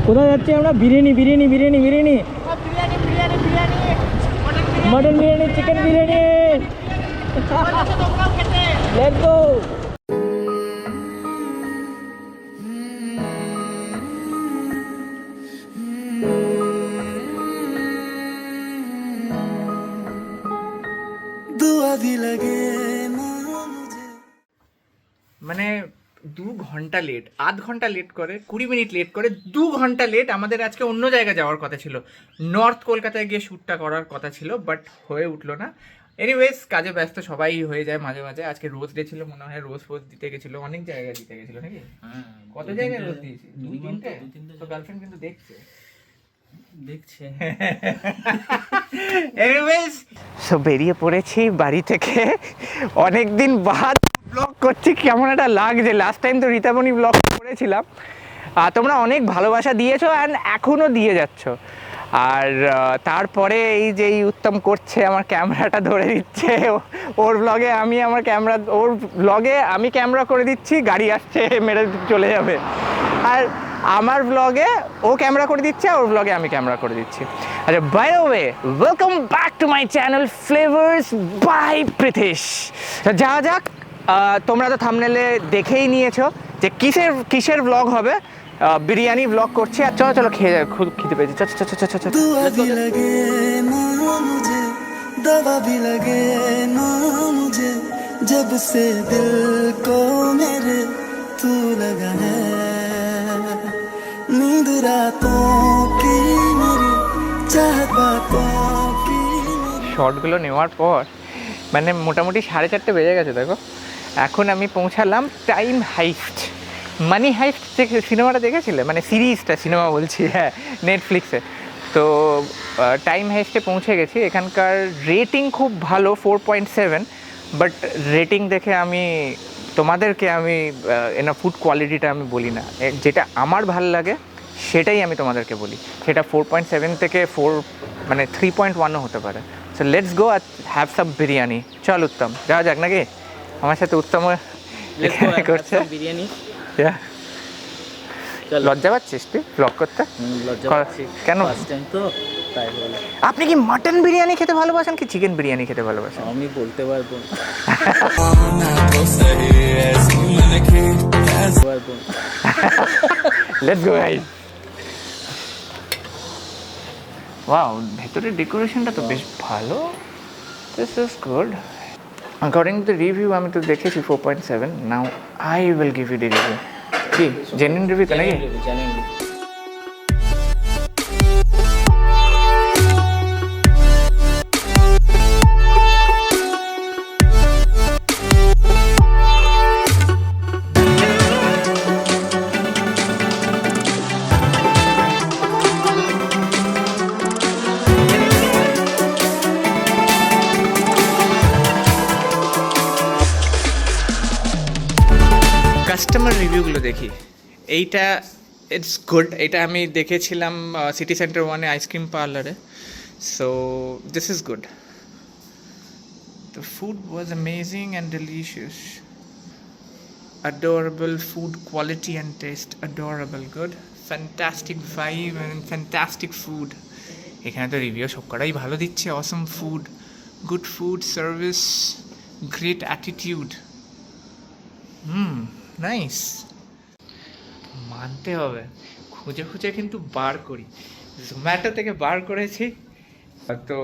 কোথায় যাচ্ছি আমরা? Biryani biryani biryani biryani mutton biryani chicken biryani let's go. মানে 2 ঘন্টা লেট, আধ ঘন্টা লেট করে, 20 মিনিট লেট করে, 2 ঘন্টা লেট। আমাদের আজকে অন্য জায়গায় যাওয়ার কথা ছিল, নর্থ কলকাতায় গিয়ে শ্যুটটা করার কথা ছিল, বাট হয়ে উঠলো না। এনিওয়েজ, কাজে ব্যস্ত সবাই হয়ে যায় মাঝে মাঝে। আজকে রোজ ডে ছিল, মনে হয় রোজ ফোজ দিতে গেছিল, অনেক জায়গায় দিতে গেছিল নাকি? কত জায়গায় রোজ দিয়েছি? 2-3টে। তো গার্লফ্রেন্ড কিন্তু দেখছে। এনিওয়েজ, সো বেরিয়ে পড়েছি বাড়ি থেকে, অনেক দিন বাদ ব্লগ করছি। কেমন একটা লাগছে, লাস্ট টাইম তো রীতামণি ব্লগ করেছিলাম, আর তোমরা অনেক ভালোবাসা দিয়েছো অ্যান্ড এখনও দিয়ে যাচ্ছ। আর তারপরে এই যে এই উত্তম করছে, আমার ক্যামেরাটা ধরে দিচ্ছে, ওর ব্লগে আমি আমার ক্যামেরা, ওর ব্লগে আমি ক্যামেরা করে দিচ্ছি, গাড়ি আসছে মেরে চলে যাবে। আর আমার ব্লগে ও ক্যামেরা করে দিচ্ছে, ওর ব্লগে আমি ক্যামেরা করে দিচ্ছি। আচ্ছা, by the way, welcome back to my channel flavours by Pritish. যাওয়া যাক। তোমরা তো থাম্বনেলে দেখেই নিয়েছো যে কিসের ব্লগ হবে। বিরিয়ানি ব্লগ করছি। আর চলো চলো খেয়ে যাও, খুব খিদে পেয়েছি। চল চল চল চল চল। दवा भी लगे ना मुझे जब से दिल को मेरे तू लगा है नींद रातों की मेरी चाहत बातों की। শর্টগুলো নেওয়ার পর মানে মোটামুটি 4:30 বেজে গেছে। দেখো, এখন আমি পৌঁছালাম টাইম হাইস্ট। মানি হাইস্ট যে সিনেমাটা দেখেছিলে, মানে সিরিজটা, সিনেমা বলছি, হ্যাঁ, নেটফ্লিক্সে। তো টাইম হাইস্টে পৌঁছে গেছি। এখানকার রেটিং খুব ভালো, 4.7। বাট রেটিং দেখে আমি তোমাদেরকে ফুড কোয়ালিটিটা আমি বলি না, যেটা আমার ভাল লাগে সেটাই আমি তোমাদেরকে বলি। সেটা 4.7 থেকে 4 মানে 3.1ও হতে পারে। সো লেটস গো আর হ্যাভ সাম বিরিয়ানি। চল উত্তম, যাওয়া যাক নাকি? আমার সাথে উত্তম করছে বিরিয়ানি। লজ্জা পাচ্ছিস তুই ব্লগ করতে? কেন? আপনি কি মাটন বিরিয়ানি খেতে ভালোবাসেন কি চিকেন বিরিয়ানি খেতে ভালোবাসেন? আমি বলতে পারবো না। Let's go guys. ওয়াও, ভেতরের ডেকোরেশনটা তো বেশ ভালো। This is good. According to the review আমি তো দেখেছি 4.7। Now I will give you the review. কি জেনুইন রিভিউ তো নাকি? কাস্টমার রিভিউগুলো দেখি। এইটা ইটস গুড। এটা আমি দেখেছিলাম সিটি সেন্টার 1-এ আইসক্রিম পার্লারে। So this is good. The food was amazing and delicious. adorable food quality and taste, adorable, good, fantastic vibe and fantastic food. এখানে তো রিভিউ সব কটাই ভালো দিচ্ছে। Awesome food, good food service, great attitude. Nice. মানতে হবে, খুঁজে খুঁজে কিন্তু বার করি, জোম্যাটো থেকে বার করেছি। তো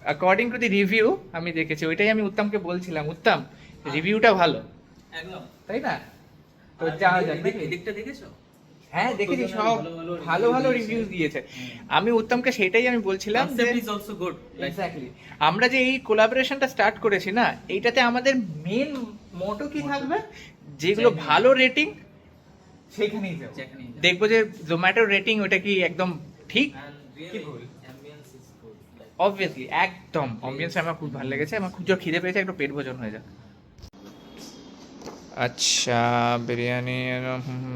অ্যাকর্ডিং টু দি রিভিউ আমি দেখেছি, ওইটাই আমি উত্তমকে বলছিলাম, উত্তম রিভিউটা ভালো একদম, তাই না? তো যাওয়া যাক। এদিকটা দেখেছো? হ্যাঁ দেখেছি, সব ভালো ভালো রিভিউজ দিয়েছে। আমি উত্তমকে সেটাই আমি বলছিলাম যে ইজ অলসো গুড। এক্স্যাক্টলি, আমরা যে এই কোলাবোরেশনটা স্টার্ট করেছি না, এইটাতে আমাদের মেন মোটো কি থাকবে? যেগুলো ভালো রেটিং সেখানেই যাবো, দেখবো যে জোম্যাটোর রেটিং ওটা কি একদম ঠিক কি ভুল। অবভিয়াসলি একদম অ্যাম্বিয়েন্স আমার খুব ভালো লেগেছে। আমার খুব জোর খিদে পেয়েছে, একটু পেট ভোজন হয়ে যাক। আচ্ছা, বিরিয়ানি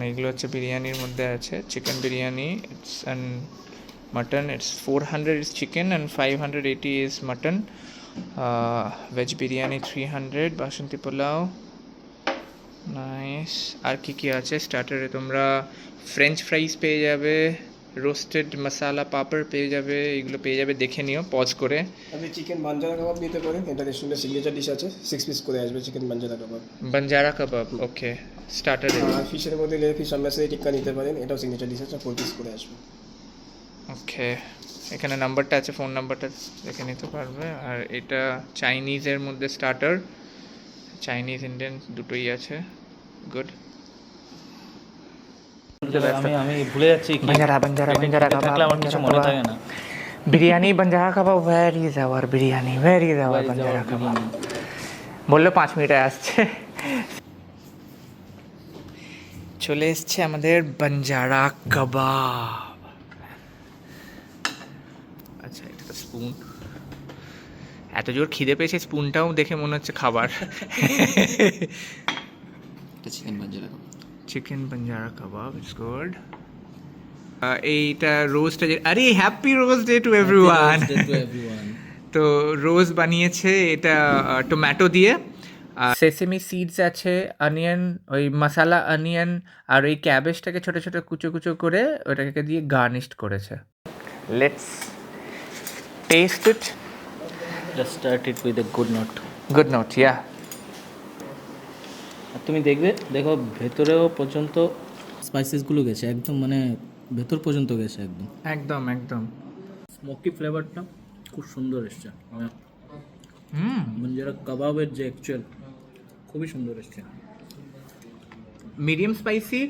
এগুলো হচ্ছে বিরিয়ানির মধ্যে আছে chicken biryani, its and mutton. It's 400 is chicken and 580 is mutton. Veg biryani 300, basmati pulao, nice. আর কি কি আছে স্টার্টারে? তোমরা ফ্রেঞ্চ ফ্রাইস পেয়ে যাবে, রোস্টেড মশালা পাপড় পেয়ে যাবে, এগুলো পেয়ে যাবে, দেখে নিও পজ করে। আপনি চিকেন বাঞ্জারা কাবাব নিতে পারেন, এটা রেস্টুরেন্টের সিগনেচার ডিশ আছে, 6 পিস করে আসবে চিকেন বাঞ্জারা কাবাব। বাঞ্জারা কাবাব, ওকে স্টার্টারে। আর ফিশের মধ্যে লে ফিশ আম্বাসে টিক্কা নিতে পারেন, এটাও সিগনেচার ডিশ আছে, 4 পিস করে আসবে। ওকে, এখানে নাম্বারটা আছে, ফোন নাম্বারটা দেখে নিতে পারবে। আর এটা চাইনিজের মধ্যে স্টার্টার, চাইনিজ ইন্ডিয়ান দুটোই আছে, গুড। আমি ভুলে যাচ্ছি কি বাঞ্জারা বাঞ্জারা বাঞ্জারা থাকলে আমার কিছু মনে থাকে না। Biryani Banjara Kabab, where is our biryani, where is our Banjara Kabab. বললো 5 মিনিটে আসছে। চলে এসছে আমাদের বাঞ্জারা কাবাব। আচ্ছা, এটা তো স্পুন। এত জোর খিদে পেয়েছে, স্পুনটাও দেখে মনে হচ্ছে খাবার। Chicken Banjara kebab. Chicken Banjara kebab, it's good. এইটা রোস্ট, আরে happy rose day to everyone. তো রোজ বানিয়েছে এটা টমেটো দিয়ে, সেসেমি সিডস আছে, অনিয়ন, ওই মশালা অনিয়ন, আর ওই ক্যাবেজটাকে ছোট ছোট কুচো কুচো করে ওটাকে দিয়ে গার্নিশড করেছে। Let's taste it. Just start it with a good note. Good note, yeah. আর তুমি দেখো ভেতরেও পর্যন্ত স্পাইসেসগুলো গেছে একদম, মানে ভেতর পর্যন্ত গেছে একদম। একদম একদম। স্মোকি ফ্লেভারটা খুব সুন্দর এসছে, মানে হুম, বাঞ্জারা কাবাবের যে অ্যাকচুয়াল খুবই সুন্দর এসছে। মিডিয়াম স্পাইসি,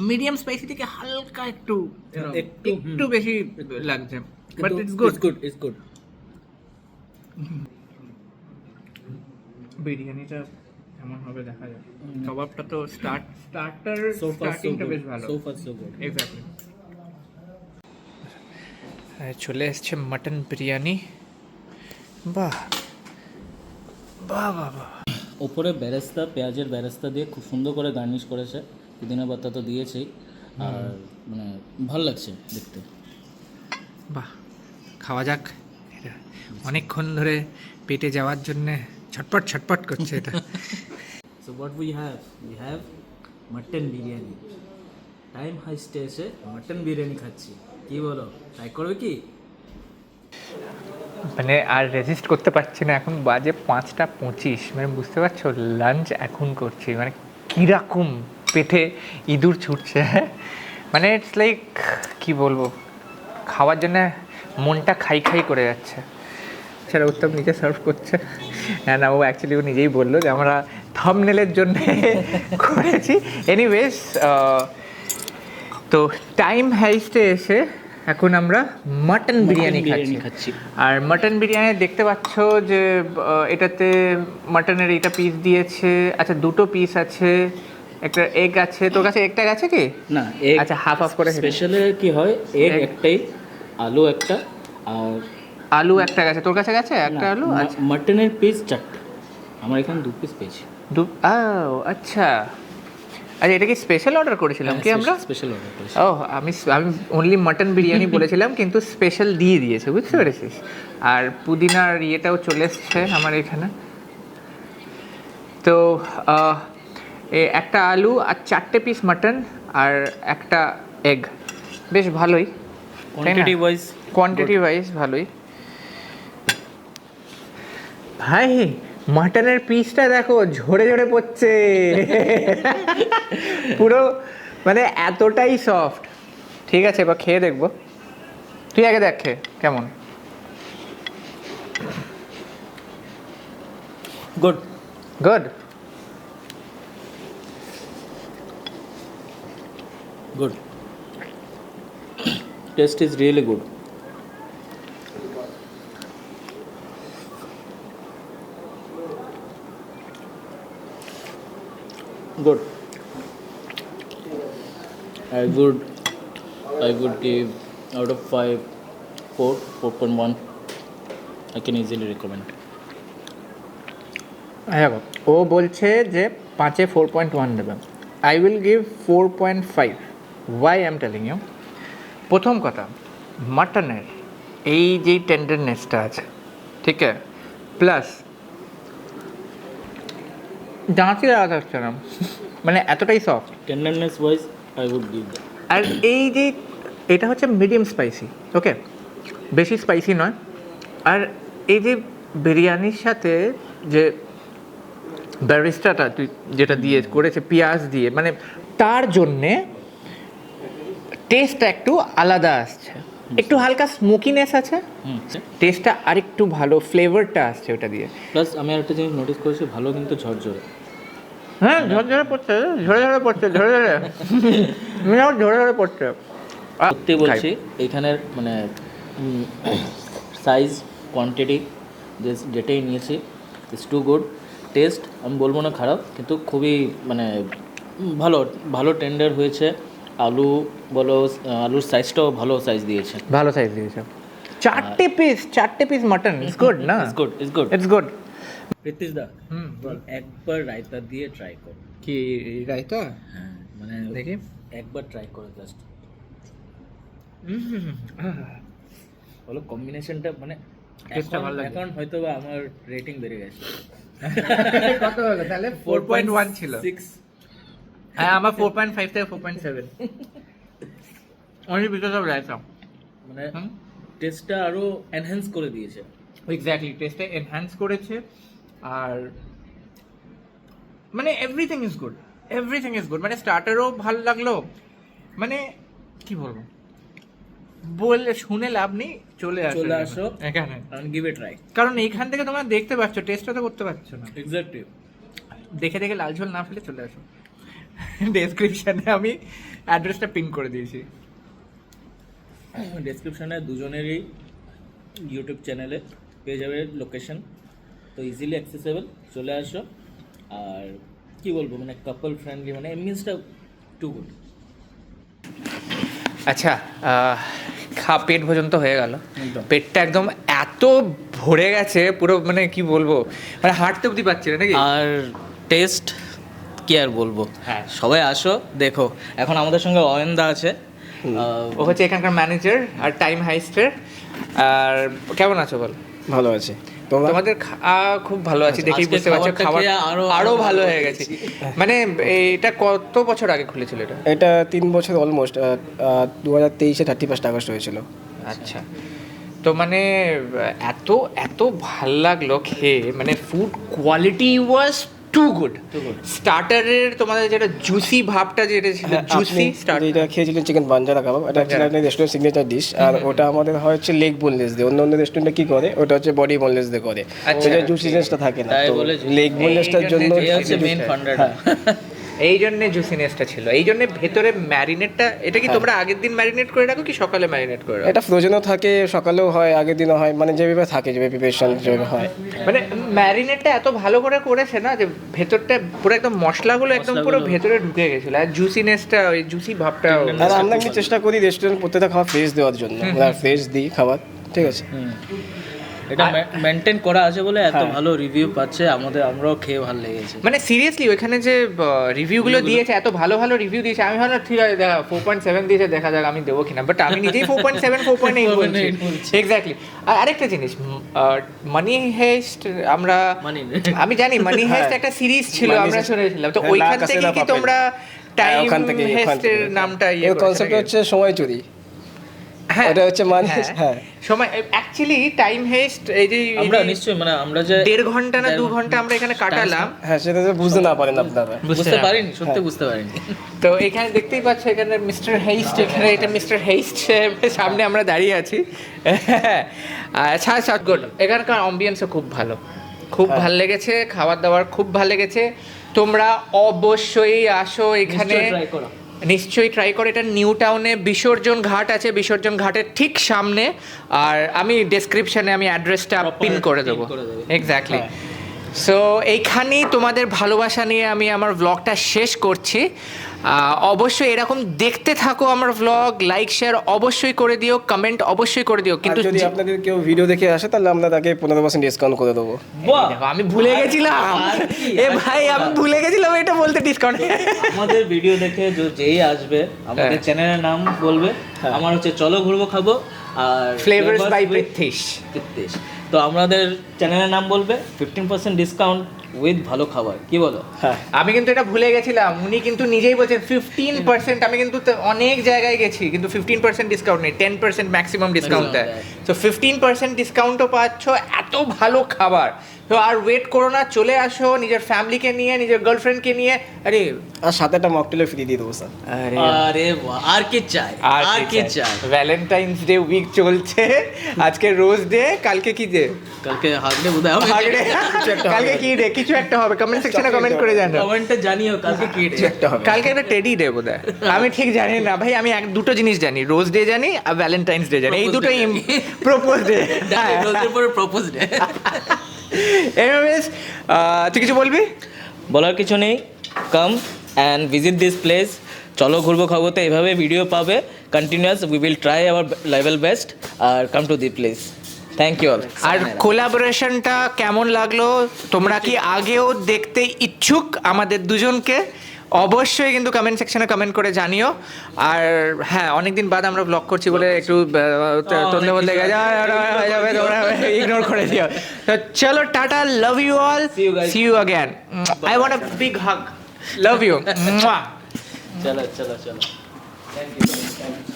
মিডিয়াম স্পাইসি থেকে হালকা একটু একটু বেশি লাগছে, but it's good. It's good. বিরিয়ানিটা কেমন হবে দেখা যাক। কাবাবটা তো starter So far so স্টার্টিংটা good. বেশ ভালো। So far so good. Exactly. চলে এসছে মাটন বিরিয়ানি। বাহ বাহ বাহ বাহ। ওপরে বেরেস্তা, পেঁয়াজের বেরেস্তা দিয়ে খুব সুন্দর করে গার্নিশ করেছে, পুদিনা পাতা তো দিয়েছেই, আর মানে ভালো লাগছে দেখতে। বাহ, খাওয়া যাক। এটা অনেকক্ষণ ধরে পেটে যাওয়ার জন্য ছটপট ছটপট করছে এটা। So what we have mutton biryani. Time হাইস্টে এসে মাটন বিরিয়ানি খাচ্ছি, কি বলো, ট্রাই করবে কি? মানে আর রেজিস্ট করতে পারছি না, এখন বাজে 5:25, মানে বুঝতে পারছো লাঞ্চ এখন করছি, মানে কীরকম পেটে ইঁদুর ছুটছে। মানে ইটস লাইক কী বলবো, খাওয়ার জন্য মনটা খাই খাই করে যাচ্ছে। সেটা উত্তম নিজে সার্ভ করছে। হ্যাঁ না, ও অ্যাকচুয়ালি ও নিজেই বললো যে আমরা থাম্বনেলের জন্য করেছি। এনিওয়েজ, তো টাইম হাইস্টে এসে এখন আমরা মাটন বিরিয়ানি খাচ্ছি। আর মাটন বিরিয়ানি দেখতে পাচ্ছ যে এটাতে মাটনের এটা পিস দিয়েছে, আচ্ছা 2টো পিস আছে, একটা এগ আছে। তোর কাছে একটা আছে কি? না, এগ আচ্ছা, হাফ হাফ করে স্পেশালে কি হয়, এগ একটাই, আলু একটা, আর আলু একটা গেছে। তোর কাছে গেছে একটা আলু? আচ্ছা, মাটনের পিস 4টে, আমার এখানে 2 পিস পেয়েছি। আচ্ছা আচ্ছা, এটা কি স্পেশাল অর্ডার করেছিলাম কি আমরা? স্পেশাল অর্ডার করেছি। ও, আমি অনলি মাটন বিরিয়ানি বলেছিলাম, কিন্তু স্পেশাল দিয়ে দিয়েছে, বুঝতে পেরেছিস? আর পুদিনার ইয়েটাও চলে এসছে আমার এখানে। তো একটা আলু আর 4টে পিস মাটন আর একটা এগ, বেশ ভালোই। কোয়ান্টিটি ওয়াইজ ভালোই। ভাই, মাটনের পিসটা দেখো ঝরে ঝরে পড়ছে। পুরো মানে এতটাই সফট। ঠিক আছে, এবার খেয়ে দেখবো। তুই আগে দেখ খেয়ে কেমন। Good good. good, taste is really good. Good. I would give out of 5 4.1. I can easily recommend. দেখো, ও বলছে যে 5-এ 4.1 দেবে। I will give 4.5. Why I am telling you, প্রথম কথা, মাটনের এই যেই টেন্ডারনেসটা আছে, ঠিক আছে, প্লাস দাঁতই লাগাতে হচ্ছে না, মানে এতটাই soft. Tenderness wise, I would give that. আর এই যে এটা হচ্ছে মিডিয়াম স্পাইসি, ওকে, বেশি স্পাইসি নয়। আর এই যে বিরিয়ানির সাথে যে ব্যারিস্টাটা তুই যেটা দিয়ে করেছে পেঁয়াজ দিয়ে, মানে তার জন্যে টেস্টটা একটু আলাদা আসছে, একটু হালকা স্মোকিনেস আছে, টেস্টটা আরেকটু ভালো, ফ্লেভারটা আসছে ওটা দিয়ে। প্লাস আমি আরেকটা জিনিস নোটিস করেছি, ভালো কিন্তু ঝরঝরে। হ্যাঁ, ঝরঝরে পড়ছে, ঝরে ঝরে পড়ছে, ঝরে ঝরে ঝরে ঝরে পড়ছে। সত্যি বলছি, এইখানের মানে সাইজ কোয়ান্টিটি যেটাই নিয়েছি ইটস টু গুড। টেস্ট আমি বলবো না খারাপ, কিন্তু খুবই মানে ভালো ভালো টেন্ডার হয়েছে। আলু বলো, আলুর সাইজটাও ভালো সাইজ দিয়েছে, ভালো সাইজ দিয়েছে। চারটে পিস মাটন, ইটস গুড না? It's good, it's good, it's good. Pritish দা একবার রায়তা দিয়ে ট্রাই করো। কি রায়তা? হ্যাঁ, মানে দেখি একবার ট্রাই করো জাস্ট। বলো কম্বিনেশনটা মানে টেস্টটা ভালো লাগে। এখন হয়তো বা আমার রেটিং বেড়ে গেছে। কত হলো তাহলে? 4.1 ছিল। 6 হ্যাঁ, আমার 4.5 থেকে 4.7 অনলি বিকজ অফ রায়তা। মানে টেস্টটা আরো এনহ্যান্স করে দিয়েছে। এক্স্যাক্টলি, টেস্টটা এনহ্যান্স করেছে। আর মানে everything is good, everything is good. মানে স্টার্টারও ভালো লাগলো, মানে কি বলবো, বলে শুনে লাভ নেই, চলে আসো এখানে, and give it a try। কারণ এইখান থেকে তোমরা দেখতে পাচ্ছ, টেস্টটা তো করতে পারছো না। এক্স্যাক্টলি। দেখে দেখে লাল ঝোল না ফেলে চলে আসো। ডেসক্রিপশনে আমি অ্যাড্রেসটা পিন করে দিয়েছি। ডেসক্রিপশনে দুজনেরই ইউটিউব চ্যানেলে পেয়ে যাবে লোকেশন, তো ইজিলি অ্যাক্সেসেবল, চলে আসো। আর কি বলবো, মানে কাপল ফ্রেন্ডলি, মানে এমবিয়েন্সটা টু গুড। আচ্ছা, পেট পর্যন্ত হয়ে গেল, একদম। পেটটা একদম এত ভরে গেছে পুরো, মানে কি বলবো, মানে হাঁটতে অবধি পাচ্ছি না নাকি। আর টেস্ট কি আর বলবো, হ্যাঁ। সবাই আসো দেখো। এখন আমাদের সঙ্গে অয়নদা আছে, ও হচ্ছে এখানকার ম্যানেজার আর টাইম হাইস্টের। আর কেমন আছো বল? ভালো আছে তোমরা? তোমাদের খুব ভালো আছি, দেখেই আজকে বুঝতে পারছো খাবারটা খাবার খেয়ে আরো ভালো হয়ে গেছে। মানে এটা কত বছর আগে খুলেছিল এটা? এটা 3 বছর অলমোস্ট, 2023-এ 31 আগস্ট হয়েছিল। আচ্ছা, তো মানে এত এত ভাল লাগলো খেয়ে, মানে ফুড কোয়ালিটি ওয়াজ টু গুড। স্টার্টারের তোমাদের যেটা জুসি ভাবটা যেটা ছিল, জুসি স্টার্টার, যেটা খেয়েছিলেন চিকেন বাঞ্জারা কাবাব, এটা হচ্ছে রেস্টুরেন্ট সিগনেচার ডিশ। আর ওটা আমাদের হয় হচ্ছে লেগ বোনলেস দিয়ে, অন্য অন্য রেস্টুরেন্টে কি করে ওটা হচ্ছে বডি বোনলেস দিয়ে করে, সেটা জুসিনেসটা থাকে না। তাই তো বলে লেগ বোনলেসটার জন্য এই হচ্ছে মেন ফান্ডাটা। এই জন্য জুসিনেসটা ছিল, এই জন্য ভেতরে ম্যারিনেটটা। এটা কি তোমরা আগের দিন ম্যারিনেট করে রাখো কি সকালে ম্যারিনেট করে রাখো? এটা ফ্রোজেনও থাকে, সকালেও হয়, আগের দিনও হয়, মানে যেভাবে থাকে, যেভাবে প্রিপারেশন যেভাবে হয়। মানে ম্যারিনেটটা এত ভালো করে করেছে না যে ভেতরটা পুরো একদম মশলাগুলো একদম পুরো ভেতরে ঢুকে গেছিল, আর জুসিনেসটা, ওই জুসি ভাবটা। আর আমরা এমনি চেষ্টা করি রেস্টুরেন্ট প্রত্যেকটা খাবার ফ্রেশ দেওয়ার জন্য, ফ্রেশ দিই খাবার, ঠিক আছে। এটা মেনটেন করা আছে বলে এত ভালো রিভিউ পাচ্ছে, আমরাও খেয়ে ভালো লেগেছে। মানে সিরিয়াসলি ওইখানে যে রিভিউগুলো দিয়েছে, এত ভালো ভালো রিভিউ দিয়েছে, আমি ভাবলাম ঠিক আছে দেখা 4.7 দিয়েছে, দেখা যাক আমি দেবো কিনা, বাট আমি নিজেই 4.7 4.8 বলছি। এক্স্যাক্টলি। আর আরেকটা জিনিস, মানি হেস্ট, আমি জানি মানি হেস্ট একটা সিরিজ ছিল, আমরা শুনেছিলাম, তো ওইখান থেকে কি তোমরা টাইম হেস্টের নামটা এর কনসেপ্ট হচ্ছে সময় চুরি। হ্যাঁ, এটা হচ্ছে মানে হ্যাঁ সময় অ্যাকচুয়ালি টাইম হেস্ট, এই যে আমরা নিশ্চয়ই মানে আমরা যে 1.5 ঘন্টা না 2 ঘন্টা আমরা এখানে কাটালাম, হ্যাঁ, সেটা তো বুঝতে না পারেন আপনারা। বুঝতে পারিনি, সত্যি বুঝতে পারিনি। তো এখানে দেখতেই পাচ্ছ, এখানে মিস্টার হেইস্ট, এখানে এটা মিস্টার হেইস্ট সামনে আমরা দাঁড়িয়ে আছি। আচ্ছা আচ্ছা, গুড। এখানকার অ্যাম্বিয়েন্সও খুব ভালো, খুব ভালো লেগেছে, খাবার দাবার খুব ভালো লেগেছে। তোমরা অবশ্যই আসো এখানে, ট্রাই করো, নিশ্চয়ই ট্রাই করো। এটা নিউ টাউনে বিসর্জন ঘাট আছে, বিসর্জন ঘাটের ঠিক সামনে। আর আমি ডেসক্রিপশনে আমি অ্যাড্রেসটা পিন করে দেবো। এক্স্যাক্টলি। সো এইখানেই তোমাদের ভালোবাসা নিয়ে আমি আমার ব্লগটা শেষ করছি। অবশ্যই এরকম দেখতে থাকো আমার ব্লগ, লাইক শেয়ার অবশ্যই করে দিও, কমেন্ট অবশ্যই করে দিও। কিন্তু যদি আপনাদের কেউ ভিডিও দেখে আসে তাহলে আমরা তাকে 15% ডিসকাউন্ট করে দেবো। দেখো, আমি ভুলে গেছিলাম, এ ভাই আমি ভুলে গেছিলাম এটা বলতে, ডিসকাউন্ট। আমাদের ভিডিও দেখে যেই আসবে আমাদের চ্যানেলের নাম বলবে, আমার হচ্ছে চলো ঘুরবো খাবো আর ফ্লেভারস বাই প্রীতিশ। তো আমাদের চ্যানেলের নাম বলবে, 15% ডিসকাউন্ট উইথ ভালো খাবার কি বলো? হ্যাঁ আমি কিন্তু এটা ভুলে গেছিলাম, উনি কিন্তু নিজেই বলছেন 15%। আমি কিন্তু অনেক জায়গায় গেছি কিন্তু 15% ডিসকাউন্ট নেই, 10% ম্যাক্সিমাম ডিসকাউন্ট দেয়। তো 15% ডিসকাউন্টও পাচ্ছ, এত ভালো খাবার। তো আর ওয়েট করো না, চলে আসো নিজের ফ্যামিলিকে নিয়ে, নিজের গার্লফ্রেন্ডকে নিয়ে। আরে আর সাথে একটা মকটেলও ফ্রি দিয়ে দেবো স্যার। আরে আরে বাহ, আর কি চাই, আর কি চাই। ভ্যালেন্টাইন্স ডে উইক চলছে, আজকে রোজ ডে, কালকে কি ডে? কালকে হাগলে বোধহয় হবে। হাগড়ে। কালকে কি ডে? কিছু একটা হবে, কমেন্ট সেকশনে কমেন্ট করে জানাও। কমেন্টে জানিও কালকে কি ডে। একটা হবে। কালকে একটা টেডি ডে বোধহয়, আমি ঠিক জানি না ভাই। আমি দুটো জিনিস জানি, রোজ ডে জানি আর ভ্যালেন্টাইন্স ডে জানি, এই Propose দুটোই day. Propose day. রোজের পরে প্রপোজ ডে। এনিওয়েজ, তুই কিছু বলবি? বলার কিছু নেই, come and visit this place. চলো ঘুরবো খাবো, তো এভাবে ভিডিও পাবে continuous. We will try our level best আর come to the place. Thank you all. আর কোলাবোরেশনটা কেমন লাগলো? তোমরা কি আগেও দেখতে ইচ্ছুক আমাদের দুজনকে? অবশ্যই কিন্তু কমেন্ট সেকশনে কমেন্ট করে জানিও। আর হ্যাঁ, অনেকদিন বাদ আমরা ব্লগ করছি বলে একটু তন্দে বলতে গেছে, তোমরা ইগনোর করে দিও। তো চলো, টাটা, love you all, See you guys. See you again. I want a big hug, love you. চলো চলো চলো, থ্যাংক ইউ।